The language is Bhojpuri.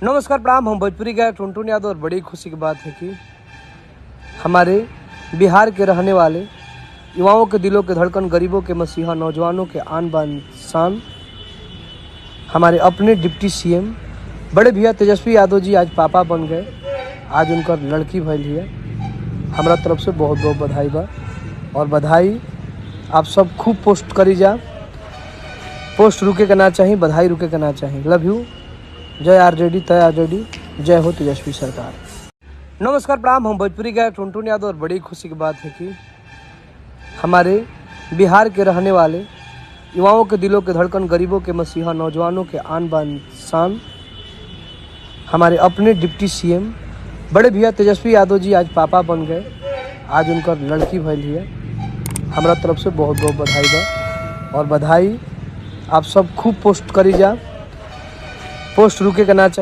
नमस्कार प्रणाम, हम भोजपुरी गायक टुनटुन यादव। और बड़ी खुशी की बात है कि हमारे बिहार के रहने वाले युवाओं के दिलों के धड़कन, गरीबों के मसीहा, नौजवानों के आन बान शान, हमारे अपने डिप्टी सीएम बड़े भैया तेजस्वी यादव जी आज पापा बन गए। आज उनका लड़की भइल है। हमारा तरफ से बहुत बहुत बधाई बा। और बधाई आप सब खूब पोस्ट करी जा। पोस्ट रुके के ना चाहिए, बधाई रुके के ना चाहिए। Love you. जय आरजेडी, तय आरजेडी, जय हो तेजस्वी सरकार। नमस्कार प्रणाम, हम भोजपुरी गायक टुनटुन यादव। और बड़ी खुशी की बात है कि हमारे बिहार के रहने वाले युवाओं के दिलों के धड़कन, गरीबों के मसीहा, नौजवानों के आन बान शान, हमारे अपने डिप्टी सीएम बड़े भैया तेजस्वी यादव जी आज पापा बन गए। आज उनका लड़की भइल है। हमारा तरफ से बहुत बहुत बधाई बा। और बधाई आप सब खूब पोस्ट करी जा। पोस्ट रुके के ना चाहिए।